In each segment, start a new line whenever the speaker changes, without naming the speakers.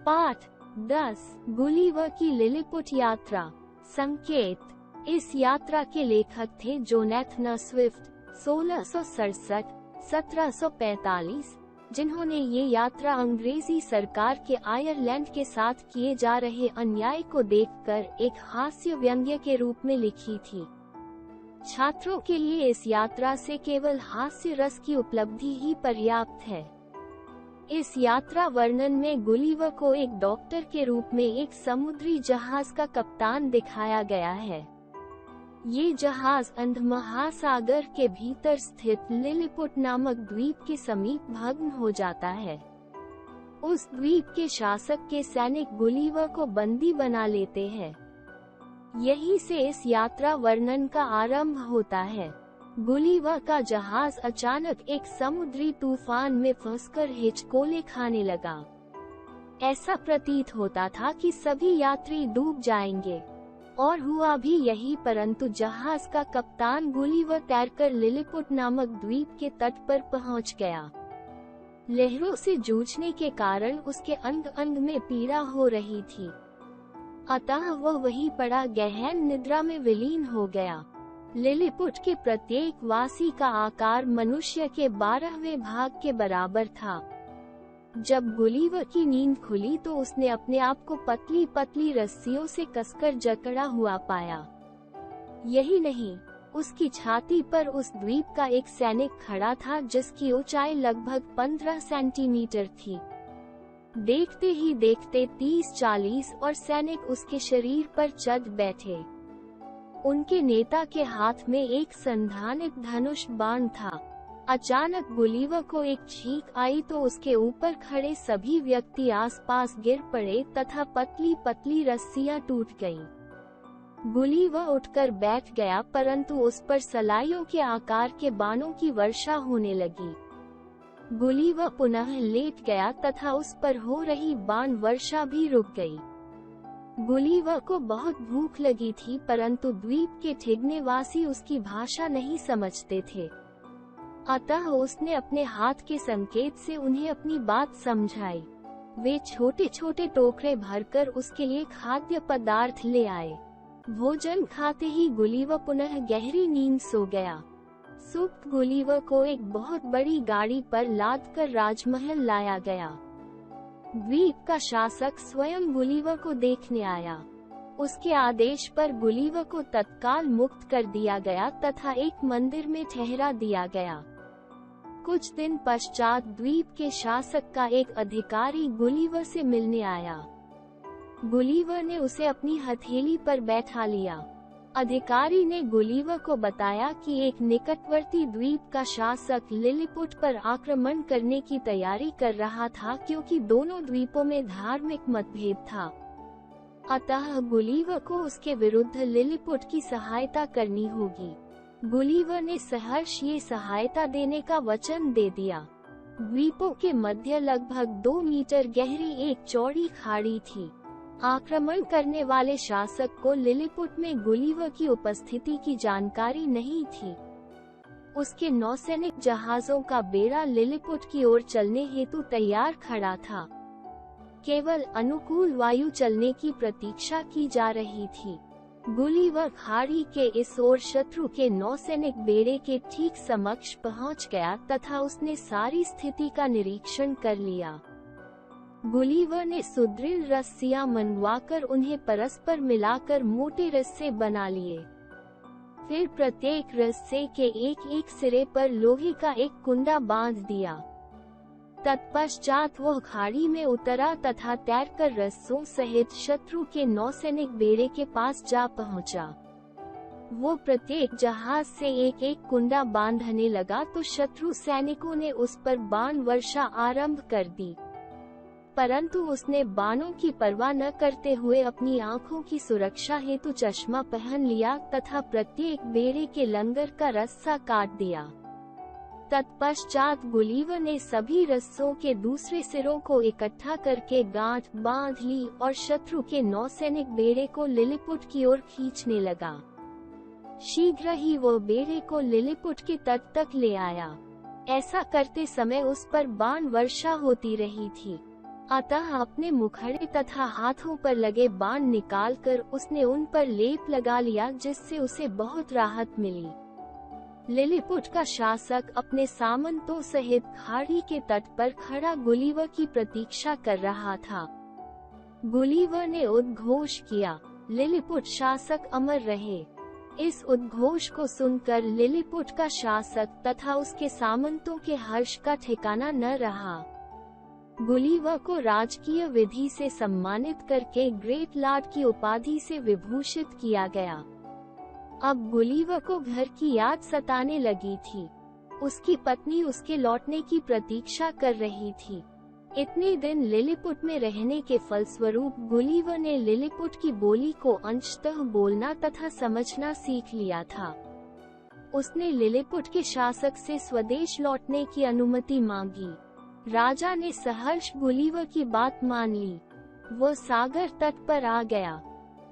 पाठ 10 गुलिवर की लिलिपुट यात्रा। संकेत। इस यात्रा के लेखक थे जोनाथन स्विफ्ट 1667-1745, जिन्होंने ये यात्रा अंग्रेजी सरकार के आयरलैंड के साथ किए जा रहे अन्याय को देखकर एक हास्य व्यंग्य के रूप में लिखी थी। छात्रों के लिए इस यात्रा से केवल हास्य रस की उपलब्धि ही पर्याप्त है। इस यात्रा वर्णन में गुलिवर को एक डॉक्टर के रूप में एक समुद्री जहाज का कप्तान दिखाया गया है। ये जहाज अंध महासागर के भीतर स्थित लिलिपुट नामक द्वीप के समीप भग्न हो जाता है। उस द्वीप के शासक के सैनिक गुलिवर को बंदी बना लेते हैं। यहीं से इस यात्रा वर्णन का आरंभ होता है। गुलिवर का जहाज अचानक एक समुद्री तूफान में फंसकर हिचकोले खाने लगा। ऐसा प्रतीत होता था कि सभी यात्री डूब जाएंगे, और हुआ भी यही, परंतु जहाज का कप्तान गुलिवर तैरकर लिलिपुट नामक द्वीप के तट पर पहुंच गया। लहरों से जूझने के कारण उसके अंग अंग में पीड़ा हो रही थी, अतः वह वहीं पड़ा गहन निद्रा में विलीन हो गया। लिलिपुट के प्रत्येक वासी का आकार मनुष्य के 12वें भाग के बराबर था। जब गुलिवर की नींद खुली तो उसने अपने आप को पतली पतली रस्सियों से कसकर जकड़ा हुआ पाया। यही नहीं, उसकी छाती पर उस द्वीप का एक सैनिक खड़ा था जिसकी ऊंचाई लगभग 15 सेंटीमीटर थी। देखते ही देखते 30-40 और सैनिक उसके शरीर पर चढ़ बैठे। उनके नेता के हाथ में एक संधानित धनुष बाण था। अचानक गुलिवर को एक छींक आई तो उसके ऊपर खड़े सभी व्यक्ति आसपास गिर पड़े तथा पतली पतली रस्सियां टूट गईं। गुलिवर उठकर बैठ गया, परंतु उस पर सलाइयों के आकार के बाणों की वर्षा होने लगी। गुलिवर पुनः लेट गया तथा उस पर हो रही बाण वर्षा भी रुक गई। गुलिवर को बहुत भूख लगी थी, परंतु द्वीप के ठिगनेवासी उसकी भाषा नहीं समझते थे, अतः उसने अपने हाथ के संकेत से उन्हें अपनी बात समझाई। वे छोटे छोटे टोकरे भरकर उसके लिए खाद्य पदार्थ ले आए। भोजन खाते ही गुलिवर पुनः गहरी नींद सो गया। सुबह गुलिवर को एक बहुत बड़ी गाड़ी पर लादकर राजमहल लाया गया। द्वीप का शासक स्वयं गुलिवर को देखने आया। उसके आदेश पर गुलिवर को तत्काल मुक्त कर दिया गया तथा एक मंदिर में ठहरा दिया गया। कुछ दिन पश्चात द्वीप के शासक का एक अधिकारी गुलिवर से मिलने आया। गुलिवर ने उसे अपनी हथेली पर बैठा लिया। अधिकारी ने गुलिवर को बताया कि एक निकटवर्ती द्वीप का शासक लिलिपुट पर आक्रमण करने की तैयारी कर रहा था, क्योंकि दोनों द्वीपों में धार्मिक मतभेद था। अतः गुलिवर को उसके विरुद्ध लिलिपुट की सहायता करनी होगी। गुलिवर ने सहर्ष ये सहायता देने का वचन दे दिया। द्वीपों के मध्य लगभग 2 मीटर गहरी एक चौड़ी खाड़ी थी। आक्रमण करने वाले शासक को लिलिपुट में गुलिवर की उपस्थिति की जानकारी नहीं थी। उसके नौसैनिक जहाजों का बेड़ा लिलिपुट की ओर चलने हेतु तैयार खड़ा था। केवल अनुकूल वायु चलने की प्रतीक्षा की जा रही थी। गुलिवर खाड़ी के इस ओर शत्रु के नौसैनिक बेड़े के ठीक समक्ष पहुंच गया तथा उसने सारी स्थिति का निरीक्षण कर लिया। गुलिवर ने सुदृढ़ रस्सियां मनवाकर उन्हें परस्पर मिलाकर मोटे रस्से बना लिए। फिर प्रत्येक रस्से के एक एक सिरे पर लोहे का एक कुंडा बांध दिया। तत्पश्चात वह खाड़ी में उतरा तथा तैरकर रस्सों सहित शत्रु के नौसैनिक बेड़े के पास जा पहुंचा। वो प्रत्येक जहाज से एक एक कुंडा बांधने लगा तो शत्रु सैनिकों ने उस पर बाण वर्षा आरंभ कर दी, परंतु उसने बाणों की परवाह न करते हुए अपनी आंखों की सुरक्षा हेतु चश्मा पहन लिया तथा प्रत्येक बेड़े के लंगर का रस्सा काट दिया। तत्पश्चात गुलिवर ने सभी रस्सों के दूसरे सिरों को इकट्ठा करके गांठ बांध ली और शत्रु के नौसैनिक बेड़े को लिलिपुट की ओर खींचने लगा। शीघ्र ही वो बेड़े को लिलिपुट के तट तक ले आया। ऐसा करते समय उस पर बाण वर्षा होती रही थी। अतः अपने मुखड़े तथा हाथों पर लगे बाण निकालकर उसने उन पर लेप लगा लिया, जिससे उसे बहुत राहत मिली। लिलीपुट का शासक अपने सामंतों सहित खाड़ी के तट पर खड़ा गुलिवर की प्रतीक्षा कर रहा था। गुलिवर ने उद्घोष किया, लिलीपुट शासक अमर रहे। इस उद्घोष को सुनकर लिलीपुट का शासक तथा उसके सामंतों के हर्ष का ठिकाना न रहा। गुलिवर को राजकीय विधि से सम्मानित करके ग्रेट लॉर्ड की उपाधि से विभूषित किया गया। अब गुलिवर को घर की याद सताने लगी थी। उसकी पत्नी उसके लौटने की प्रतीक्षा कर रही थी। इतने दिन लिलीपुट में रहने के फलस्वरूप गुलिवर ने लिलीपुट की बोली को अंशतः बोलना तथा समझना सीख लिया था। उसने लिलीपुट के शासक से स्वदेश लौटने की अनुमति मांगी। राजा ने सहर्ष गुलिवर की बात मान ली। वो सागर तट पर आ गया।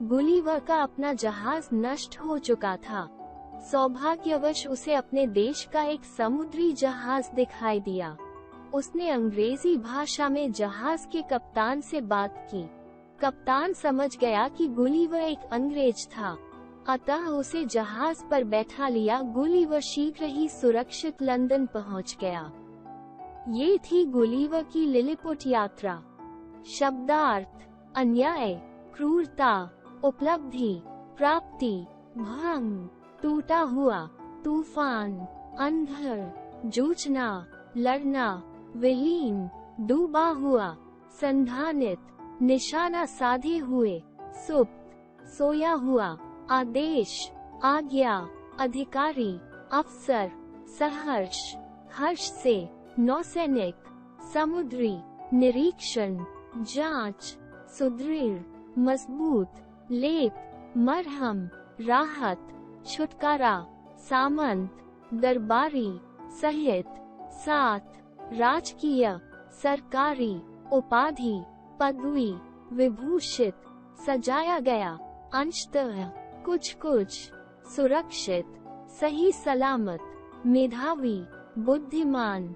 गुलिवर का अपना जहाज नष्ट हो चुका था। सौभाग्यवश उसे अपने देश का एक समुद्री जहाज दिखाई दिया। उसने अंग्रेजी भाषा में जहाज के कप्तान से बात की। कप्तान समझ गया कि गुलिवर एक अंग्रेज था, अतः उसे जहाज पर बैठा लिया। गुलिवर शीघ्र ही सुरक्षित लंदन पहुंच गया। ये थी गुलिवर की लिलीपुट यात्रा। शब्दार्थ: अन्याय, क्रूरता, उपलब्धि, प्राप्ति, भंग, टूटा हुआ, तूफान, अंधर, जूझना, लड़ना, विलीन, डूबा हुआ, संधानित, निशाना साधे हुए, सुप्त, सोया हुआ, आदेश, आज्ञा, अधिकारी, अफसर, सहर्ष, हर्ष से, नौसैनिक, समुद्री, निरीक्षण, जांच, सुदृढ़, मजबूत, लेप, मरहम, राहत, छुटकारा, सामंत, दरबारी, सहित, साथ, राजकीय, सरकारी, उपाधि, पदवी, विभूषित, सजाया गया, अंशतः, कुछ कुछ, सुरक्षित, सही सलामत, मेधावी, बुद्धिमान।